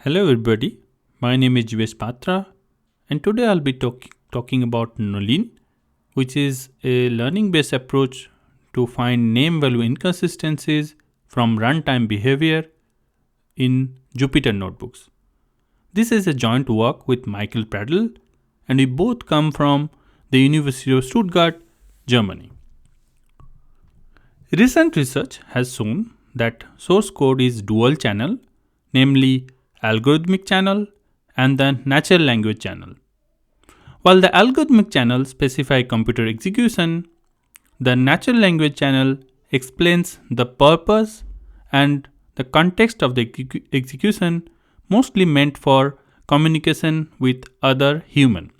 Hello everybody, my name is Jivesh Patra and today I'll be talking about Nalin, which is a learning-based approach to find name-value inconsistencies from runtime behavior in Jupyter notebooks. This is a joint work with Michael Pradl and we both come from the University of Stuttgart, Germany. Recent research has shown that source code is dual channel, namely algorithmic channel and the natural language channel. While the algorithmic channel specify computer execution, the natural language channel explains the purpose and the context of the execution, mostly meant for communication with other human.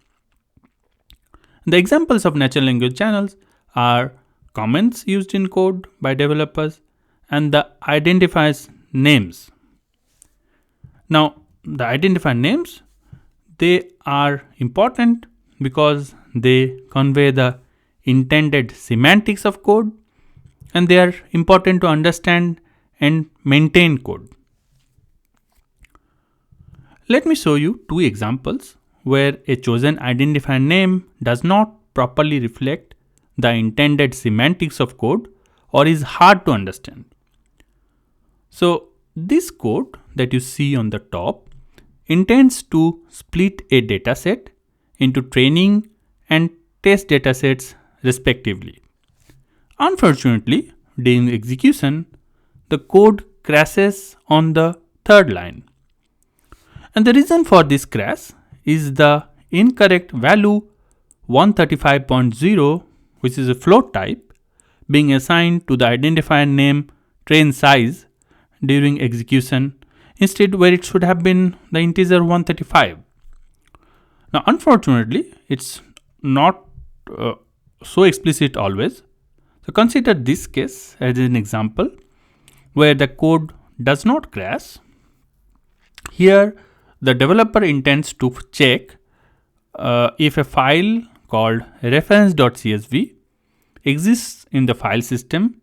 The examples of natural language channels are comments used in code by developers and the identifiers names. Now, the identifier names, they are important because they convey the intended semantics of code and they are important to understand and maintain code. Let me show you two examples where a chosen identifier name does not properly reflect the intended semantics of code or is hard to understand. So, this code that you see on the top intends to split a dataset into training and test datasets respectively. Unfortunately, during execution, the code crashes on the third line. And the reason for this crash is the incorrect value 135.0, which is a float type, being assigned to the identifier name train size during execution, instead where it should have been the integer 135. Now unfortunately, it's not so explicit always. So consider this case as an example where the code does not crash. Here the developer intends to check if a file called reference.csv exists in the file system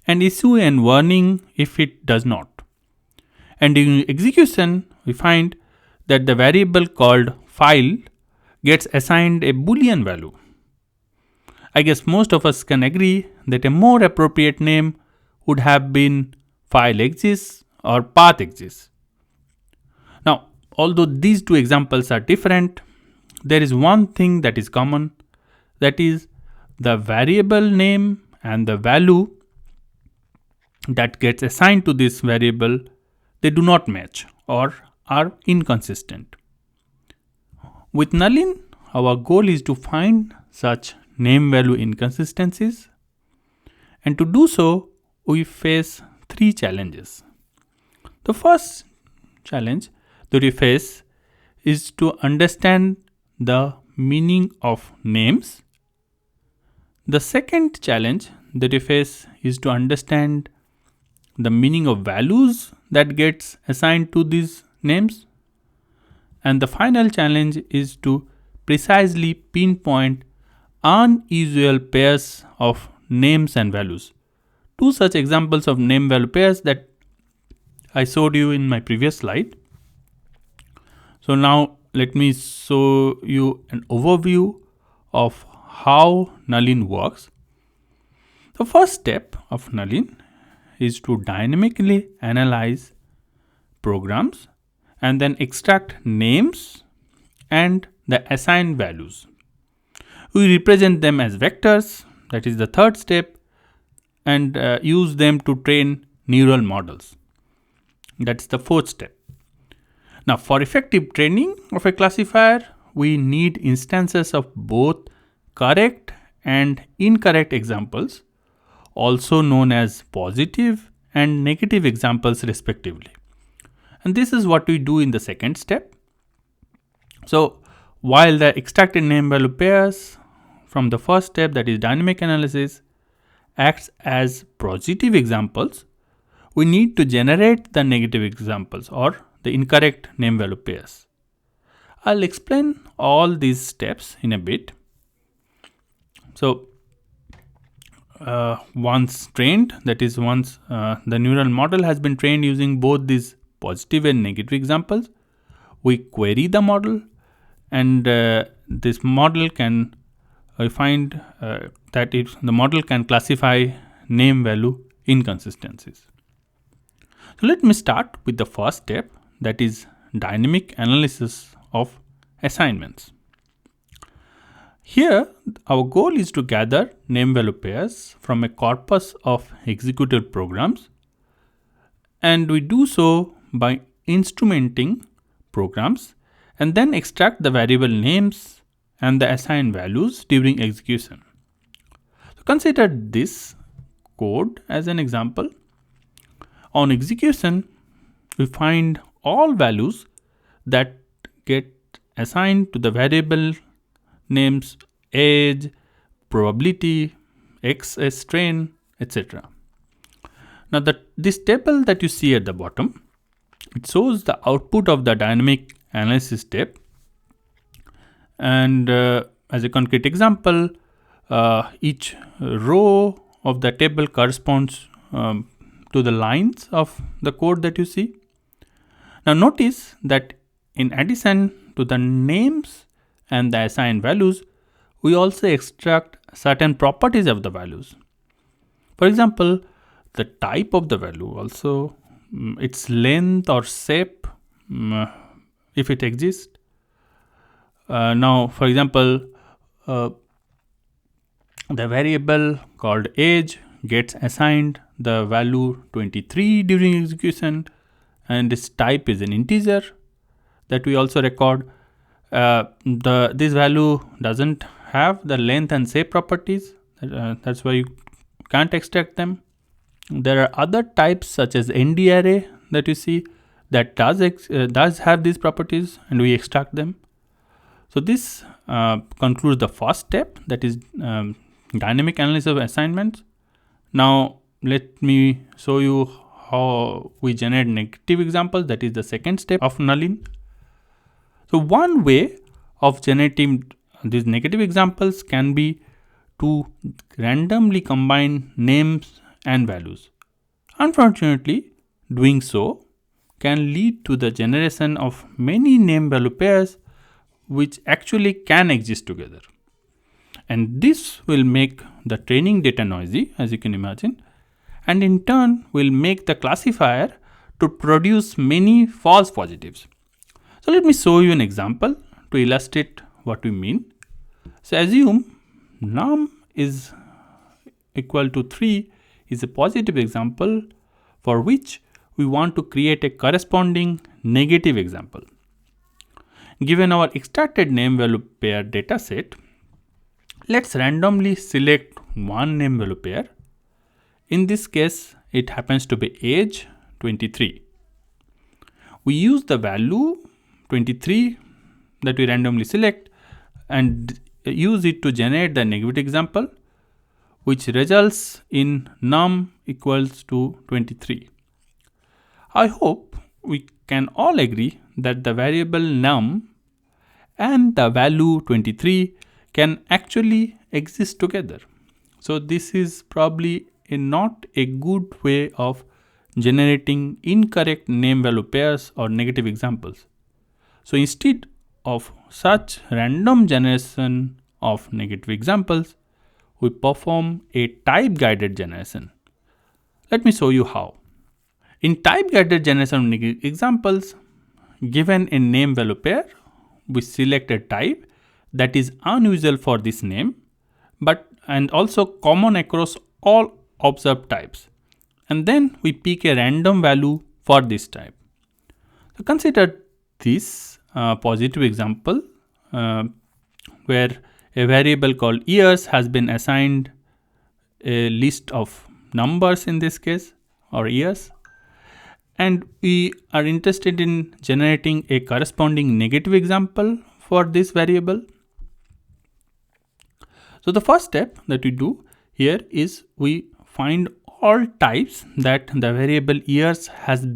and issue a warning if it does not. And during execution, we find that the variable called file gets assigned a Boolean value. I guess most of us can agree that a more appropriate name would have been file exists or path exists. Now, although these two examples are different, there is one thing that is common, that is the variable name and the value that gets assigned to this variable, they do not match or are inconsistent. With Nalin, our goal is to find such name-value inconsistencies, and to do so, we face three challenges. The first challenge that we face is to understand the meaning of names. The second challenge that we face is to understand the meaning of values that gets assigned to these names. And the final challenge is to precisely pinpoint unusual pairs of names and values. Two such examples of name-value pairs that I showed you in my previous slide. So now let me show you an overview of how Nalin works. The first step of Nalin is to dynamically analyze programs and then extract names and the assigned values. We represent them as vectors, that is the third step, and use them to train neural models. That's the fourth step. Now, for effective training of a classifier, we need instances of both correct and incorrect examples, also known as positive and negative examples respectively. And this is what we do in the second step. So while the extracted name value pairs from the first step, that is dynamic analysis, acts as positive examples, we need to generate the negative examples or the incorrect name value pairs. I'll explain all these steps in a bit. So once trained, that is once the neural model has been trained using both these positive and negative examples, we query the model, and this model can we find that the model can classify name value inconsistencies. So let me start with the first step, that is dynamic analysis of assignments. Here our goal is to gather name value pairs from a corpus of executed programs, and we do so by instrumenting programs and then extract the variable names and the assigned values during execution. So consider this code as an example. On execution, we find all values that get assigned to the variable names age, probability, XS strain, etc. Now this table that you see at the bottom, it shows the output of the dynamic analysis step, and as a concrete example, each row of the table corresponds to the lines of the code that you see. Now notice that in addition to the names and the assigned values, we also extract certain properties of the values. For example, the type of the value, also its length or shape, if it exists. Now for example, the variable called age gets assigned the value 23 during execution, and this type is an integer that we also record. This value doesn't have the length and shape properties, that's why you can't extract them. There are other types such as ND array that you see that does have these properties, and we extract them. So this concludes the first step, that is dynamic analysis of assignments. Now let me show you how we generate negative examples, that is the second step of Nalin. So one way of generating these negative examples can be to randomly combine names and values. Unfortunately, doing so can lead to the generation of many name value pairs which actually can exist together. And this will make the training data noisy, as you can imagine, and in turn will make the classifier to produce many false positives. So let me show you an example to illustrate what we mean. So assume num is equal to 3 is a positive example for which we want to create a corresponding negative example. Given our extracted name value pair data set, let's randomly select one name value pair. In this case, it happens to be age 23. We use the value 23 that we randomly select and use it to generate the negative example, which results in num equals to 23. I hope we can all agree that the variable num and the value 23 can actually exist together. So this is probably not a good way of generating incorrect name value pairs or negative examples. So instead of such random generation of negative examples, we perform a type guided generation. Let me show you how. In type guided generation of negative examples, given a name value pair, we select a type that is unusual for this name, and also common across all observed types, and then we pick a random value for this type. So consider this positive example where a variable called years has been assigned a list of numbers, in this case, or years, and we are interested in generating a corresponding negative example for this variable. So the first step that we do here is we find all types that the variable years has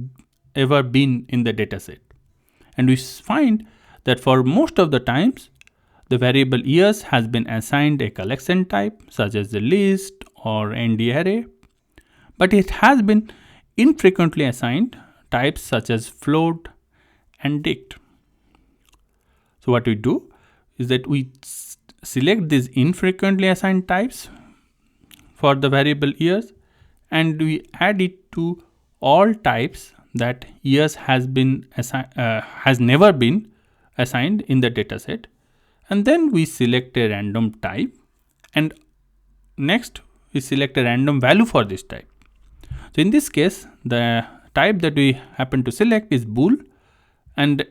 ever been in the dataset, and we find that for most of the times the variable years has been assigned a collection type such as the list or ND array, but it has been infrequently assigned types such as float and dict. So what we do is that we select these infrequently assigned types for the variable years, and we add it to all types that years has never been assigned in the dataset, and then we select a random type, and next we select a random value for this type. So in this case, the type that we happen to select is bool, and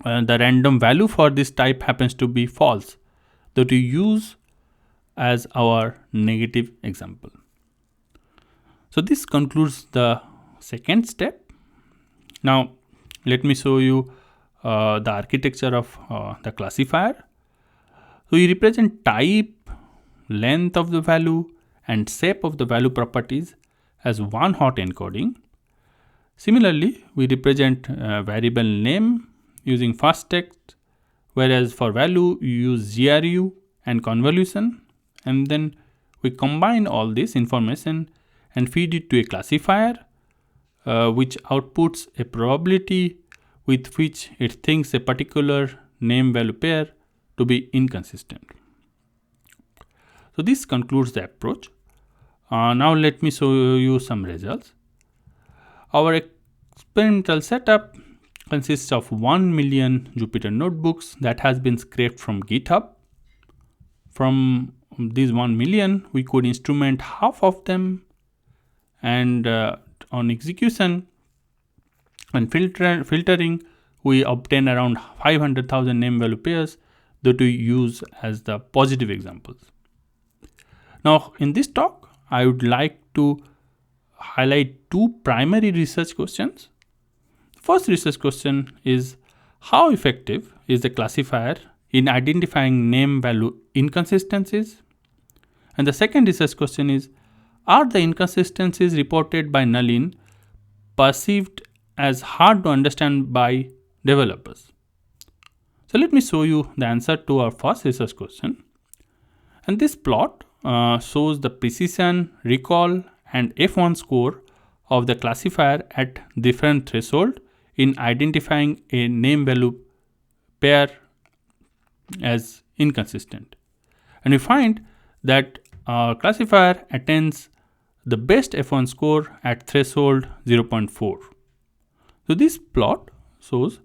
the random value for this type happens to be false, that we use as our negative example. So this concludes the second step. Now let me show you the architecture of the classifier. So we represent type, length of the value, and shape of the value properties as one hot encoding. Similarly, we represent variable name using fast text, whereas for value you use GRU and convolution, and then we combine all this information and feed it to a classifier which outputs a probability with which it thinks a particular name value pair to be inconsistent. So this concludes the approach. Now let me show you some results. Our experimental setup consists of 1 million Jupyter notebooks that has been scraped from GitHub. From these 1 million, we could instrument half of them, and on execution and filtering, we obtain around 500,000 name value pairs that we use as the positive examples. Now in this talk, I would like to highlight two primary research questions. First research question is, how effective is the classifier in identifying name value inconsistencies? And the second research question is, are the inconsistencies reported by Nalin perceived as hard to understand by developers? So let me show you the answer to our first research question. And this plot shows the precision, recall, and F1 score of the classifier at different threshold in identifying a name value pair as inconsistent. And we find that our classifier attains the best F1 score at threshold 0.4. So this plot shows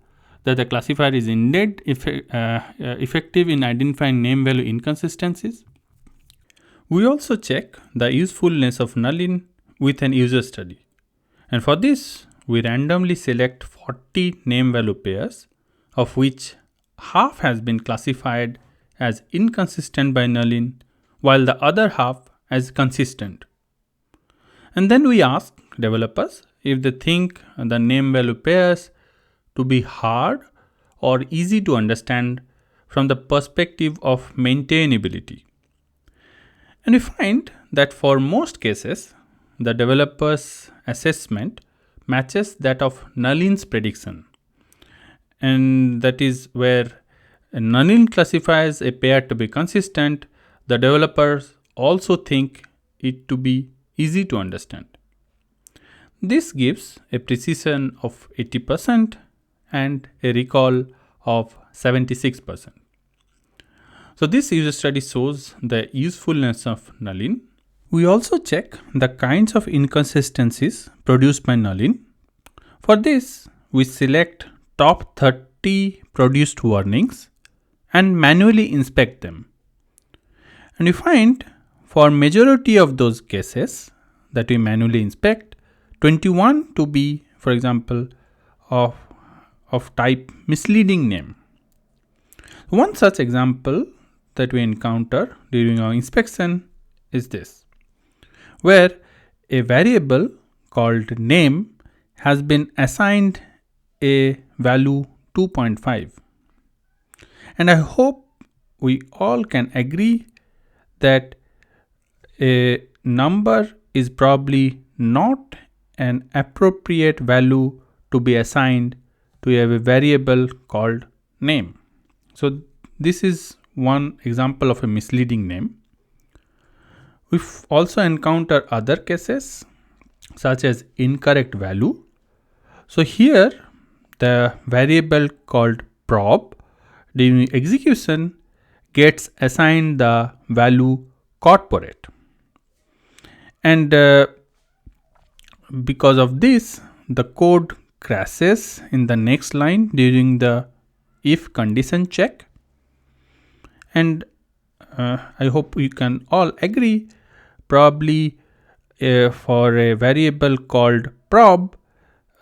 that the classifier is indeed effective in identifying name value inconsistencies. We also check the usefulness of Nalin with an user study. And for this, we randomly select 40 name value pairs, of which half has been classified as inconsistent by Nalin, while the other half as consistent. And then we ask developers if they think the name value pairs to be hard or easy to understand from the perspective of maintainability. And we find that for most cases, the developer's assessment matches that of Nalin's prediction. And that is where Nalin classifies a pair to be consistent, the developers also think it to be easy to understand. This gives a precision of 80% and a recall of 76%. So this user study shows the usefulness of Nalin. We also check the kinds of inconsistencies produced by Nalin. For this, we select top 30 produced warnings and manually inspect them. And we find for majority of those cases that we manually inspect, 21 to be, for example, of type misleading name. One such example that we encounter during our inspection is this, where a variable called name has been assigned a value 2.5. And I hope we all can agree that a number is probably not an appropriate value to be assigned to a variable called name. So this is one example of a misleading name. We also encounter other cases such as incorrect value. So here the variable called prob during execution gets assigned the value corporate. And because of this, the code crashes in the next line during the if condition check. And I hope you can all agree, probably for a variable called prob,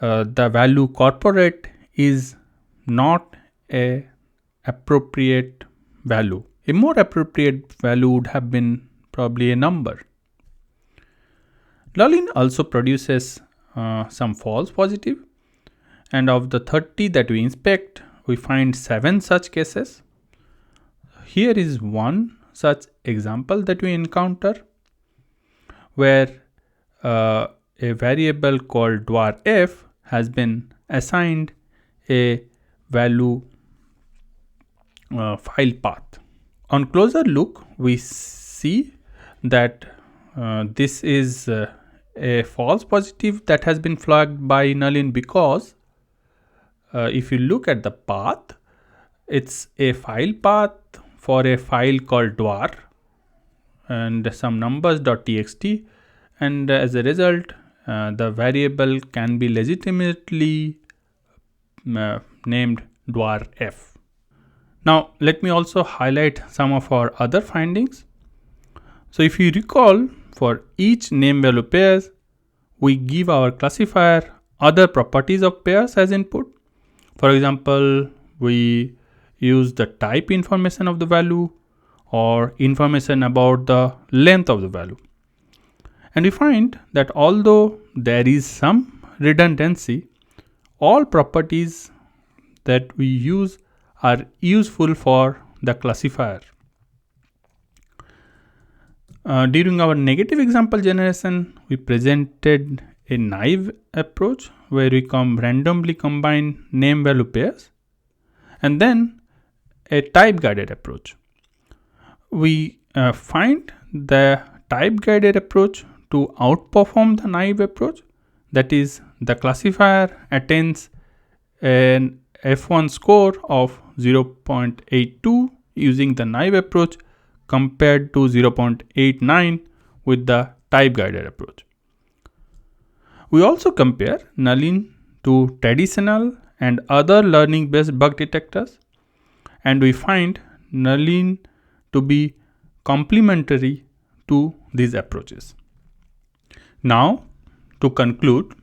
the value corporate is not a appropriate value. A more appropriate value would have been probably a number. Nalin also produces some false positive, and of the 30 that we inspect, we find 7 such cases. Here is one such example that we encounter where a variable called $f has been assigned a value file path. On closer look, we see that this is a false positive that has been flagged by Nalin because if you look at the path, it's a file path for a file called dwar and some numbers.txt, and as a result the variable can be legitimately named $f. Now let me also highlight some of our other findings. So if you recall, for each name value pairs, we give our classifier other properties of pairs as input. For example, we use the type information of the value or information about the length of the value. And we find that although there is some redundancy, all properties that we use are useful for the classifier. During our negative example generation, we presented a naive approach where we randomly combine name value pairs, and then a type guided approach. We find the type guided approach to outperform the naive approach. That is, the classifier attains an F1 score of 0.82 using the naive approach compared to 0.89 with the type guided approach. We also compare Nalin to traditional and other learning based bug detectors, and we find Nalin to be complementary to these approaches. Now, to conclude,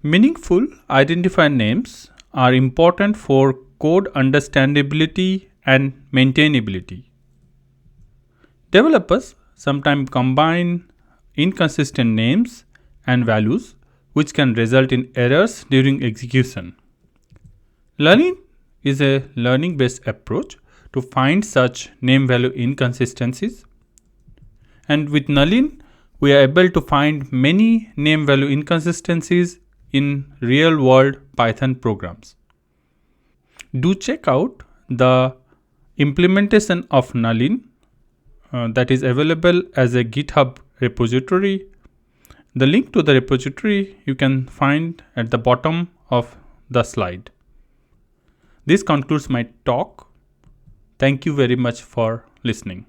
meaningful identifier names are important for code understandability and maintainability. Developers sometimes combine inconsistent names and values, which can result in errors during execution. Nalin is a learning-based approach to find such name-value inconsistencies. And with Nalin, we are able to find many name-value inconsistencies in real-world Python programs. Do check out the implementation of Nalin that is available as a GitHub repository. The link to the repository you can find at the bottom of the slide. This concludes my talk. Thank you very much for listening.